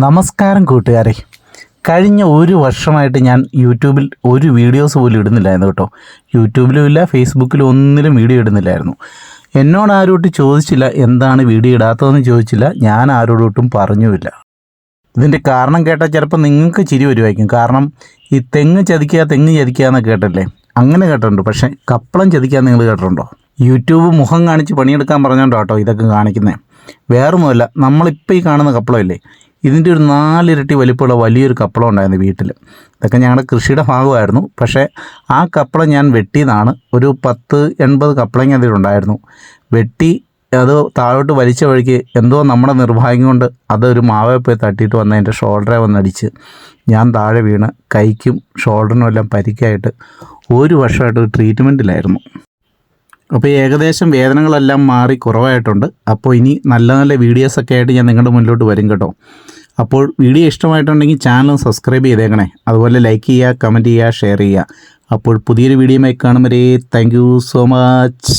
നമസ്കാരം കൂട്ടുകാരെ. കഴിഞ്ഞ ഒരു വർഷമായിട്ട് ഞാൻ യൂട്യൂബിൽ ഒരു വീഡിയോസ് പോലും ഇടുന്നില്ലായിരുന്നു കേട്ടോ. യൂട്യൂബിലും ഇല്ല, ഫേസ്ബുക്കിലും ഒന്നിലും വീഡിയോ ഇടുന്നില്ലായിരുന്നു. എന്നോട് ആരോട്ടും ചോദിച്ചില്ല എന്താണ് വീഡിയോ ഇടാത്തതെന്ന് ചോദിച്ചില്ല, ഞാൻ ആരോടൊട്ടും പറഞ്ഞുമില്ല. ഇതിൻ്റെ കാരണം കേട്ടാൽ ചിലപ്പോൾ നിങ്ങൾക്ക് ചിരി വരുമായിരിക്കും. കാരണം ഈ തെങ്ങ് ചതിക്കുക എന്നൊക്കെ കേട്ടല്ലേ, അങ്ങനെ കേട്ടിട്ടുണ്ട്. പക്ഷേ കപ്പളം ചതിക്കുക നിങ്ങൾ കേട്ടിട്ടുണ്ടോ? യൂട്യൂബ് മുഖം കാണിച്ച് പണിയെടുക്കാൻ പറഞ്ഞോണ്ടോ കേട്ടോ ഇതൊക്കെ കാണിക്കുന്നത്. വേറൊന്നുമല്ല, നമ്മളിപ്പോൾ ഈ കാണുന്ന കപ്പളമില്ലേ, ഇതിൻ്റെ ഒരു 4 ഇരട്ടി വലിപ്പമുള്ള വലിയൊരു കപ്പളം ഉണ്ടായിരുന്നു വീട്ടിൽ. ഇതൊക്കെ ഞങ്ങളുടെ കൃഷിയുടെ ഭാഗമായിരുന്നു. പക്ഷേ ആ കപ്പളം ഞാൻ വെട്ടിയതാണ്. ഒരു 10-80 കപ്പളങ്ങ അതിലുണ്ടായിരുന്നു. വെട്ടി അത് താഴോട്ട് വലിച്ച വഴിക്ക് എന്തോ നമ്മുടെ നിർഭാഗ്യം കൊണ്ട് അതൊരു മാവേ പോയി തട്ടിയിട്ട് വന്ന് എൻ്റെ ഷോൾഡറെ വന്നടിച്ച് ഞാൻ താഴെ വീണ് കൈക്കും ഷോൾഡറിനും എല്ലാം പരിക്കായിട്ട് ഒരു വർഷമായിട്ട് ട്രീറ്റ്മെൻറ്റിലായിരുന്നു. അപ്പോൾ ഏകദേശം വേദനകളെല്ലാം മാറി കുറവായിട്ടുണ്ട്. അപ്പോൾ ഇനി നല്ല നല്ല വീഡിയോസൊക്കെ ആയിട്ട് ഞാൻ നിങ്ങളുടെ മുന്നിലോട്ട് വരും കേട്ടോ. അപ്പോൾ വീഡിയോ ഇഷ്ടമായിട്ടുണ്ടെങ്കിൽ ചാനൽ സബ്സ്ക്രൈബ് ചെയ്തേക്കണേ. അതുപോലെ ലൈക്ക് ചെയ്യുക, കമൻറ്റ് ചെയ്യുക, ഷെയർ ചെയ്യുക. അപ്പോൾ പുതിയൊരു വീഡിയോയുമായി കാണും വരെ താങ്ക് യു സോ മച്ച്.